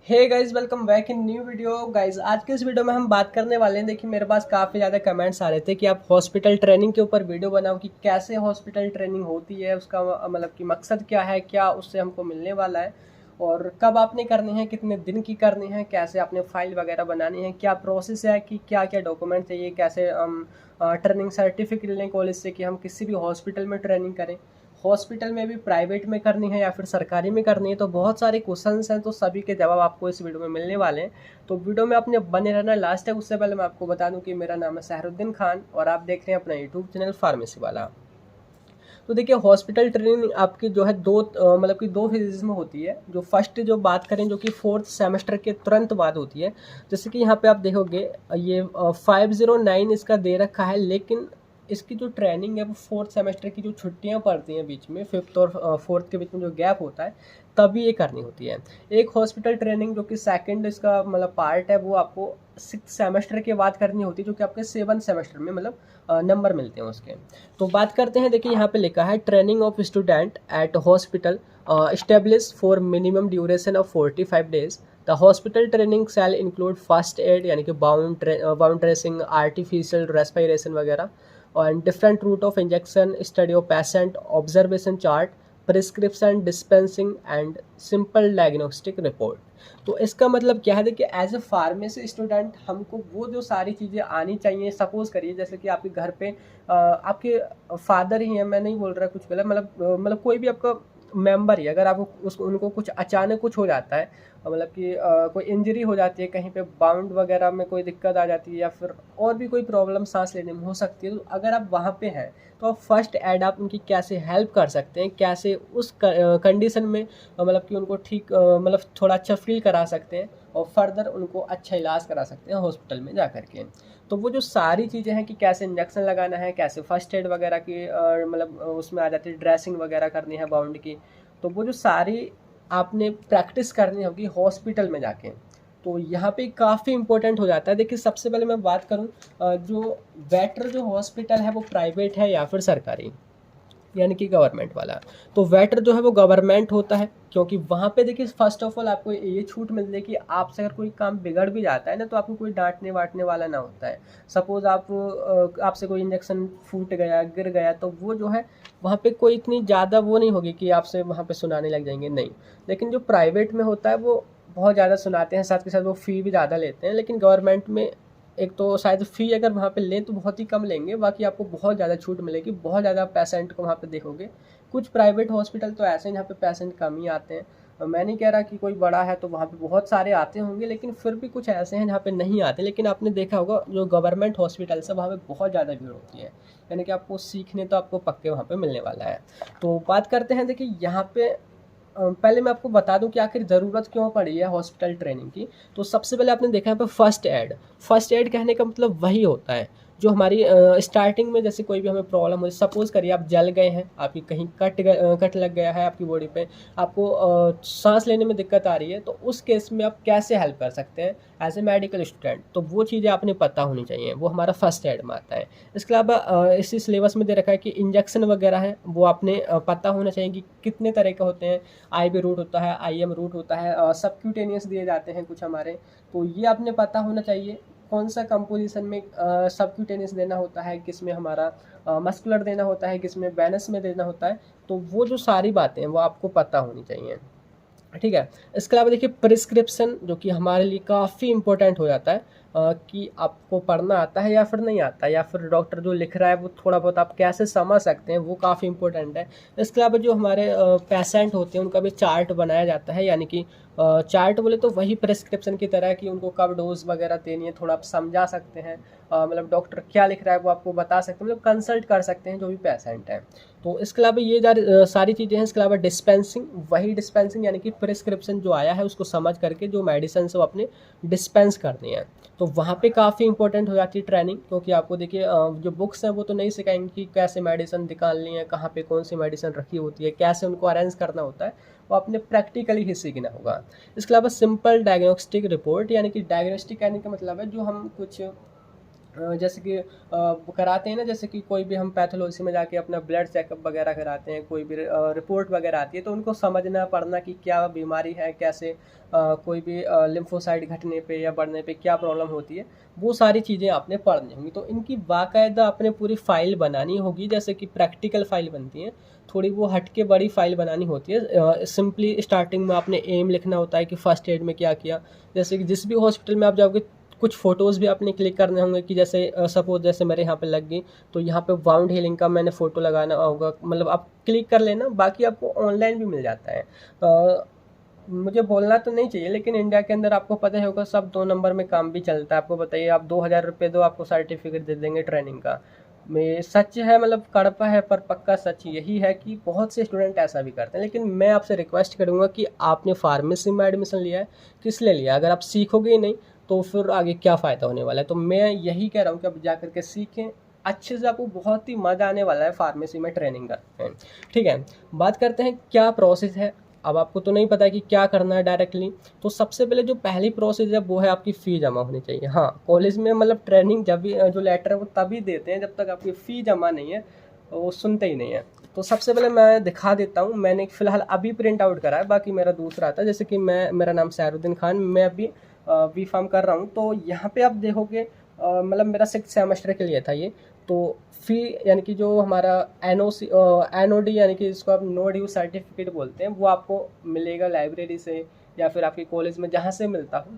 Hey guys, welcome back in new video. Guys, आज के इस वीडियो में हम बात करने वाले हैं। देखिए, मेरे पास काफ़ी ज़्यादा कमेंट्स आ रहे थे कि आप हॉस्पिटल ट्रेनिंग के ऊपर वीडियो बनाओ कि कैसे हॉस्पिटल ट्रेनिंग होती है, उसका मतलब कि मकसद क्या है, क्या उससे हमको मिलने वाला है और कब आपने करनी है, कितने दिन की करनी है, कैसे आपने फाइल वगैरह बनानी है, क्या प्रोसेस है कि क्या क्या डॉक्यूमेंट चाहिए, कैसे हम ट्रेनिंग सर्टिफिकेट लें कॉलेज से कि हम किसी भी हॉस्पिटल में ट्रेनिंग करें, हॉस्पिटल में भी प्राइवेट में करनी है या फिर सरकारी में करनी है। तो बहुत सारे क्वेश्चंस हैं, तो सभी के जवाब आपको इस वीडियो में मिलने वाले हैं। तो वीडियो में आपने बने रहना लास्ट तक। उससे पहले मैं आपको बता दूं कि मेरा नाम है सहरुद्दीन खान और आप देख रहे हैं अपना यूट्यूब चैनल फार्मेसी वाला। तो देखिए, हॉस्पिटल ट्रेनिंग आपकी जो है मतलब कि दो फेजेज में होती है। जो फर्स्ट जो बात करें, जो कि फोर्थ सेमेस्टर के तुरंत बाद होती है। जैसे कि यहाँ पे आप देखोगे, ये 509 इसका दे रखा है, लेकिन इसकी जो ट्रेनिंग है वो फोर्थ सेमेस्टर की जो छुट्टियां पड़ती हैं बीच में, फिफ्थ और फोर्थ के बीच में जो गैप होता है, तभी ये करनी होती है। एक हॉस्पिटल ट्रेनिंग जो कि सेकंड इसका मतलब पार्ट है, वो आपको सिक्स सेमेस्टर के बाद करनी होती है, जो कि आपके सेवन सेमेस्टर में मतलब नंबर मिलते हैं उसके। तो बात करते हैं। देखिए, यहाँ पे लिखा है training of student at hospital established for minimum duration of 45 days. The hospital training shall include first aid यानी कि बाउंड ड्रेसिंग, आर्टिफिशियल रेस्पिरेशन वगैरह, और different route of injection, study of patient, observation chart, prescription dispensing and simple diagnostic report. तो इसका मतलब क्या है? देखिए, एज ए फार्मेसी स्टूडेंट हमको वो जो सारी चीज़ें आनी चाहिए। सपोज करिए जैसे कि आपके घर पे आपके फादर ही हैं, मैं नहीं बोल रहा कुछ गलत, मतलब कोई भी आपका मेंबर ही, अगर आपको उसको उनको कुछ अचानक कुछ हो जाता है, मतलब कि कोई इंजरी हो जाती है, कहीं पे बाउंड वगैरह में कोई दिक्कत आ जाती है या फिर और भी कोई प्रॉब्लम सांस लेने में हो सकती है, तो अगर आप वहाँ पे हैं तो आप फर्स्ट एड आप उनकी कैसे हेल्प कर सकते हैं, कैसे उस कंडीशन में मतलब कि उनको ठीक मतलब थोड़ा अच्छा फील करा सकते हैं और फर्दर उनको अच्छा इलाज करा सकते हैं हॉस्पिटल में जा कर के। तो वो जो सारी चीज़ें हैं कि कैसे इंजेक्शन लगाना है, कैसे फर्स्ट एड वगैरह की मतलब उसमें आ जाती है, ड्रेसिंग वगैरह करनी है बाउंड की। तो वो जो सारी आपने प्रैक्टिस करनी होगी हॉस्पिटल में जाके। तो यहाँ पे काफ़ी इंपॉर्टेंट हो जाता है। देखिए, सबसे पहले मैं बात करूँ, जो बेटर जो हॉस्पिटल है वो प्राइवेट है या फिर सरकारी, यानी कि गवर्नमेंट वाला। तो वेटर जो है वो गवर्नमेंट होता है, क्योंकि वहाँ पे देखिए फर्स्ट ऑफ ऑल आपको ये छूट मिलती है कि आपसे अगर कोई काम बिगड़ भी जाता है ना, तो आपको कोई डांटने वाटने वाला ना होता है। सपोज आपसे कोई इंजेक्शन फूट गया, गिर गया, तो वो जो है वहाँ पे कोई इतनी ज़्यादा वो नहीं होगी कि आपसे वहाँ पे सुनाने लग जाएंगे, नहीं। लेकिन जो प्राइवेट में होता है वो बहुत ज़्यादा सुनाते हैं, साथ के साथ वो फ़ी भी ज़्यादा लेते हैं। लेकिन गवर्नमेंट में एक तो शायद फ़ी अगर वहाँ पे लें तो बहुत ही कम लेंगे, बाकी आपको बहुत ज़्यादा छूट मिलेगी, बहुत ज़्यादा पेशेंट को वहाँ पे देखोगे। कुछ प्राइवेट हॉस्पिटल तो ऐसे हैं जहाँ पे पेशेंट कम ही आते हैं। मैं नहीं कह रहा कि कोई बड़ा है तो वहाँ पे बहुत सारे आते होंगे, लेकिन फिर भी कुछ ऐसे हैं जहाँ पे नहीं आते। लेकिन आपने देखा होगा जो गवर्नमेंट हॉस्पिटल है वहाँ पे बहुत ज़्यादा भीड़ होती है, यानी कि आपको सीखने तो आपको पक्के वहाँ पे मिलने वाला है। तो बात करते हैं। देखिए, यहाँ पे पहले मैं आपको बता दूं कि आखिर ज़रूरत क्यों पड़ी है हॉस्पिटल ट्रेनिंग की। तो सबसे पहले आपने देखा है पे फर्स्ट एड। फर्स्ट एड कहने का मतलब वही होता है जो हमारी स्टार्टिंग में जैसे कोई भी हमें प्रॉब्लम हो, सपोज़ करिए आप जल गए हैं, आपकी कहीं कट लग गया है आपकी बॉडी पे, आपको सांस लेने में दिक्कत आ रही है, तो उस केस में आप कैसे हेल्प कर सकते हैं एज ए मेडिकल स्टूडेंट। तो वो चीज़ें आपने पता होनी चाहिए, वो हमारा फर्स्ट एड में आता है। इसके अलावा इसी सिलेबस में दे रखा है कि इंजेक्शन वगैरह है वो आपने पता होना चाहिए कि कितने तरह के होते हैं। आईवी रूट होता है, आईएम रूट होता है, सबक्यूटेनियस दिए जाते हैं कुछ हमारे। तो ये आपने पता होना चाहिए कौन सा कंपोजिशन में सबक्यूटेनियस देना होता है, किस में हमारा मस्कुलर देना होता है, किस में वेनस में देना होता है। तो वो जो सारी बातें हैं वो आपको पता होनी चाहिए, ठीक है। इसके अलावा देखिए, प्रिस्क्रिप्शन जो कि हमारे लिए काफ़ी इंपॉर्टेंट हो जाता है, कि आपको पढ़ना आता है या फिर नहीं आता है, या फिर डॉक्टर जो लिख रहा है वो थोड़ा बहुत आप कैसे समझ सकते हैं, वो काफ़ी इंपॉर्टेंट है। इसके अलावा जो हमारे पेशेंट होते हैं उनका भी चार्ट बनाया जाता है, यानी कि चार्ट बोले तो वही प्रिस्क्रिप्शन की तरह कि उनको कब डोज वगैरह देनी है, थोड़ा आप समझा सकते हैं। मतलब डॉक्टर क्या लिख रहा है वो आपको बता सकते हैं, मतलब कंसल्ट कर सकते हैं जो भी पेशेंट है। तो इसके अलावा ये सारी चीज़ें हैं। इसके अलावा डिस्पेंसिंग, वही डिस्पेंसिंग यानी कि प्रिस्क्रिप्शन जो आया है उसको समझ करके जो मेडिसिन वो अपने डिस्पेंस करनी है। तो वहाँ पे काफ़ी इंपॉर्टेंट हो जाती है ट्रेनिंग, क्योंकि आपको देखिए जो बुक्स हैं वो तो नहीं सिखाएंगे कि कैसे मेडिसिन निकालनी है, कहाँ पे कौन सी मेडिसिन रखी होती है, कैसे उनको अरेंज करना होता है, वो आपने प्रैक्टिकली ही सीखना होगा। इसके अलावा सिंपल डायग्नोस्टिक रिपोर्ट, यानी कि डायग्नोस्टिक कहने का मतलब है जो हम कुछ जैसे कि कराते हैं ना, जैसे कि कोई भी हम पैथोलॉजी में जाके अपना ब्लड चेकअप वगैरह कराते हैं, कोई भी रिपोर्ट वगैरह आती है, तो उनको समझना पड़ना कि क्या बीमारी है, कैसे कोई भी लिम्फोसाइट घटने पे या बढ़ने पे क्या प्रॉब्लम होती है, वो सारी चीज़ें आपने पढ़नी होंगी। तो इनकी बाकायदा आपने पूरी फाइल बनानी होगी, जैसे कि प्रैक्टिकल फाइल बनती है, थोड़ी वो हट के बड़ी फाइल बनानी होती है। सिंपली स्टार्टिंग में आपने एम लिखना होता है कि फर्स्ट एड में क्या किया। जैसे कि जिस भी हॉस्पिटल में आप जाओगे, कुछ फ़ोटोज़ भी आपने क्लिक करने होंगे कि जैसे सपोज़ जैसे मेरे यहाँ पे लग गई, तो यहाँ पे वाउंड हीलिंग का मैंने फ़ोटो लगाना होगा, मतलब आप क्लिक कर लेना। बाकी आपको ऑनलाइन भी मिल जाता है। मुझे बोलना तो नहीं चाहिए, लेकिन इंडिया के अंदर आपको पता ही होगा, सब 2 नंबर में काम भी चलता है। आपको बताइए, आप 2000 रुपये दो, आपको सर्टिफिकेट दे देंगे ट्रेनिंग का। में सच है, मतलब कड़वा है पर पक्का सच यही है कि बहुत से स्टूडेंट ऐसा भी करते हैं। लेकिन मैं आपसे रिक्वेस्ट करूँगा कि आपने फार्मेसी में एडमिशन लिया है, किस लिए लिया? अगर आप सीखोगे ही नहीं तो फिर आगे क्या फ़ायदा होने वाला है? तो मैं यही कह रहा हूँ कि अब जा कर के सीखें अच्छे से, आपको बहुत ही मज़ा आने वाला है फार्मेसी में ट्रेनिंग करते हैं। ठीक है, बात करते हैं क्या प्रोसेस है। अब आपको तो नहीं पता कि क्या करना है डायरेक्टली, तो सबसे पहले जो पहली प्रोसेस है वो है आपकी फ़ी जमा होनी चाहिए। हाँ, कॉलेज में मतलब ट्रेनिंग जब भी जो लेटर है वो तभी देते हैं जब तक आपकी फ़ी जमा नहीं है, वो सुनते ही नहीं है। तो सबसे पहले मैं दिखा देता हूँ, मैंने फ़िलहाल अभी प्रिंट आउट करा है, बाकी मेरा दूसरा था। जैसे कि मेरा नाम सैरुद्दीन खान, मैं अभी बी फार्म कर रहा हूँ। तो यहाँ पे आप देखोगे, मतलब मेरा 6th सेमेस्टर के लिए था ये। तो फ़ी यानी कि जो हमारा NOC NOD यानी कि इसको आप नो ड्यू सर्टिफिकेट बोलते हैं, वो आपको मिलेगा लाइब्रेरी से या फिर आपके कॉलेज में जहाँ से मिलता हो,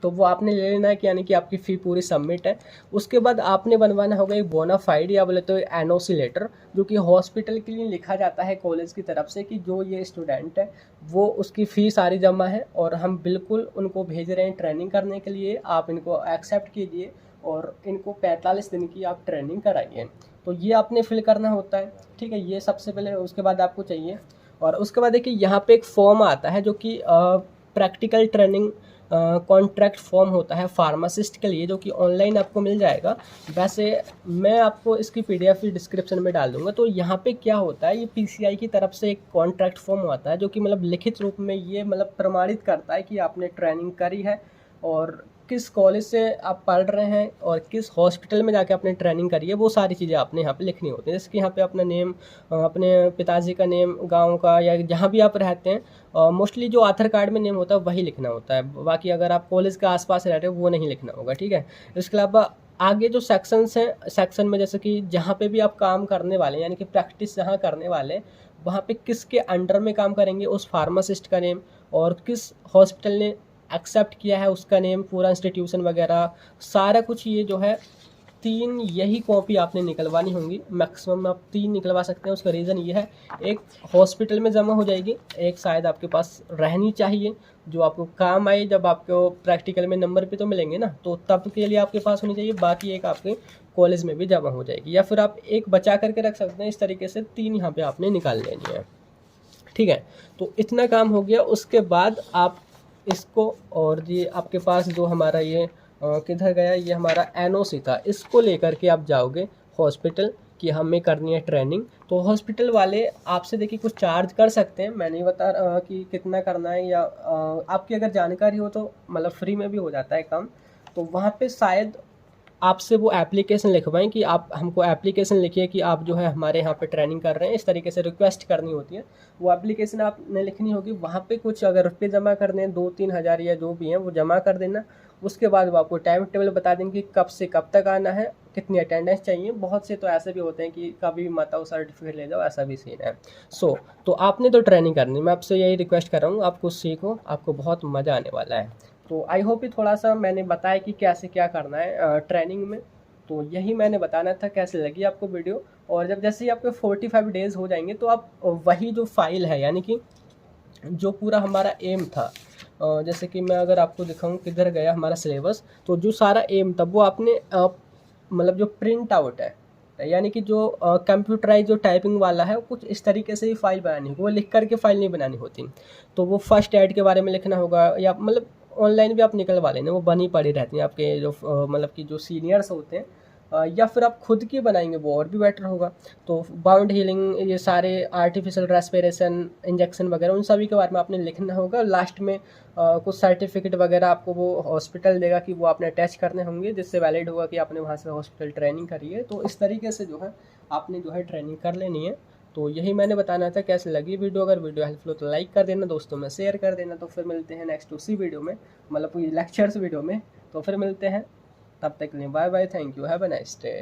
तो वो आपने ले लेना है कि यानी कि आपकी फ़ी पूरी सबमिट है। उसके बाद आपने बनवाना होगा एक बोनाफाइड या बोले तो NOC लेटर, जो कि हॉस्पिटल के लिए लिखा जाता है कॉलेज की तरफ से कि जो ये स्टूडेंट है वो उसकी फ़ी सारी जमा है और हम बिल्कुल उनको भेज रहे हैं ट्रेनिंग करने के लिए, आप इनको एक्सेप्ट कीजिए और इनको 45 दिन की आप ट्रेनिंग कराइए। तो ये आपने फिल करना होता है। ठीक है, ये सबसे पहले उसके बाद आपको चाहिए। और उसके बाद देखिए यहाँ पे एक फॉर्म आता है जो कि प्रैक्टिकल ट्रेनिंग कॉन्ट्रैक्ट फॉर्म होता है फार्मासिस्ट के लिए, जो कि ऑनलाइन आपको मिल जाएगा। वैसे मैं आपको इसकी PDF भी डिस्क्रिप्शन में डाल दूंगा। तो यहाँ पे क्या होता है, ये PCI की तरफ से एक कॉन्ट्रैक्ट फॉर्म आता है जो कि मतलब लिखित रूप में ये मतलब प्रमाणित करता है कि आपने ट्रेनिंग करी है और किस कॉलेज से आप पढ़ रहे हैं और किस हॉस्पिटल में जाके आपने ट्रेनिंग करी है, वो सारी चीज़ें आपने यहाँ पे लिखनी होती है। जैसे कि यहाँ पे अपना नेम, अपने पिताजी का नेम, गांव का, या जहाँ भी आप रहते हैं, मोस्टली जो आधार कार्ड में नेम होता है वही लिखना होता है। बाकी अगर आप कॉलेज के आसपास रह रहे हो वो नहीं लिखना होगा। ठीक है, इसके अलावा आगे जो सेक्शंस हैं, सेक्शन में जैसे कि जहाँ पे भी आप काम करने वाले हैं, यानी कि प्रैक्टिस जहाँ करने वाले हैं, वहाँ पे किसके अंडर में काम करेंगे उस फार्मासिस्ट का नेम, और किस हॉस्पिटल ने एक्सेप्ट किया है उसका नेम, पूरा इंस्टीट्यूशन वगैरह सारा कुछ। ये जो है 3 यही कॉपी आपने निकलवानी होंगी। मैक्सिमम आप 3 निकलवा सकते हैं। उसका रीज़न ये है, एक हॉस्पिटल में जमा हो जाएगी, एक शायद आपके पास रहनी चाहिए जो आपको काम आए जब आपको प्रैक्टिकल में नंबर पे तो मिलेंगे ना, तो तब के लिए आपके पास होनी चाहिए। बाकी एक आपके कॉलेज में भी जमा हो जाएगी, या फिर आप एक बचा करके रख सकते हैं। इस तरीके से 3 यहाँ पर आपने निकाल लेनी है। ठीक है, तो इतना काम हो गया। उसके बाद आप इसको, और ये आपके पास जो हमारा ये किधर गया, ये हमारा NOC था, इसको लेकर के आप जाओगे हॉस्पिटल कि हमें करनी है ट्रेनिंग। तो हॉस्पिटल वाले आपसे देखिए कुछ चार्ज कर सकते हैं, मैं नहीं बता कि कितना करना है, या आपकी अगर जानकारी हो तो मतलब फ्री में भी हो जाता है काम। तो वहाँ पे शायद आपसे वो एप्लीकेशन लिखवाएं कि आप हमको एप्लीकेशन लिखिए कि आप जो है हमारे यहाँ पे ट्रेनिंग कर रहे हैं, इस तरीके से रिक्वेस्ट करनी होती है। वो एप्लीकेशन आपने लिखनी होगी। वहाँ पे कुछ अगर रुपये जमा करने हैं, 2-3 हज़ार या जो भी हैं वो जमा कर देना। उसके बाद वो आपको टाइम टेबल बता देंगे कि कब से कब तक आना है, कितनी अटेंडेंस चाहिए। बहुत से तो ऐसे भी होते हैं कि कभी मत आओ सर्टिफिकेट ले जाओ, ऐसा भी सीन है। तो आपने तो ट्रेनिंग करनी, मैं आपसे यही रिक्वेस्ट कर रहा हूँ, आप कुछ सीखो, आपको बहुत मज़ा आने वाला है। तो आई होप थोड़ा सा मैंने बताया कि कैसे क्या करना है ट्रेनिंग में। तो यही मैंने बताना था। कैसे लगी आपको वीडियो? और जब जैसे ही आपके 45 डेज़ हो जाएंगे तो आप वही जो फाइल है, यानी कि जो पूरा हमारा एम था, जैसे कि मैं अगर आपको दिखाऊं किधर गया हमारा सिलेबस, तो जो सारा एम था वो आपने मतलब जो प्रिंट आउट है, यानी कि जो कंप्यूटराइज जो टाइपिंग वाला है, कुछ इस तरीके से ही फाइल बनानी होगी। वो लिख करके फाइल नहीं बनानी होती। तो वो फर्स्ट ऐड के बारे में लिखना होगा, या मतलब ऑनलाइन भी आप निकलवा लेना, वो बनी पड़ी रहती हैं आपके जो मतलब कि जो सीनियर्स होते हैं या फिर आप खुद की बनाएंगे वो और भी बेटर होगा। तो बाउंड हीलिंग, ये सारे आर्टिफिशियल रेस्पिरेशन, इंजेक्शन वगैरह, उन सभी के बारे में आपने लिखना होगा। लास्ट में कुछ सर्टिफिकेट वगैरह आपको वो हॉस्पिटल देगा कि वो आपने अटैच करने होंगे, जिससे वैलिड होगा कि आपने वहाँ से हॉस्पिटल ट्रेनिंग करी है। तो इस तरीके से जो है आपने जो है ट्रेनिंग कर लेनी है। तो यही मैंने बताना था। कैसे लगी वीडियो? अगर वीडियो हेल्पफुल हो तो लाइक कर देना, दोस्तों में शेयर कर देना। तो फिर मिलते हैं नेक्स्ट उसी वीडियो में, मतलब लेक्चर्स वीडियो में। तो फिर मिलते हैं, तब तक के लिए bye bye, thank you, have a nice day.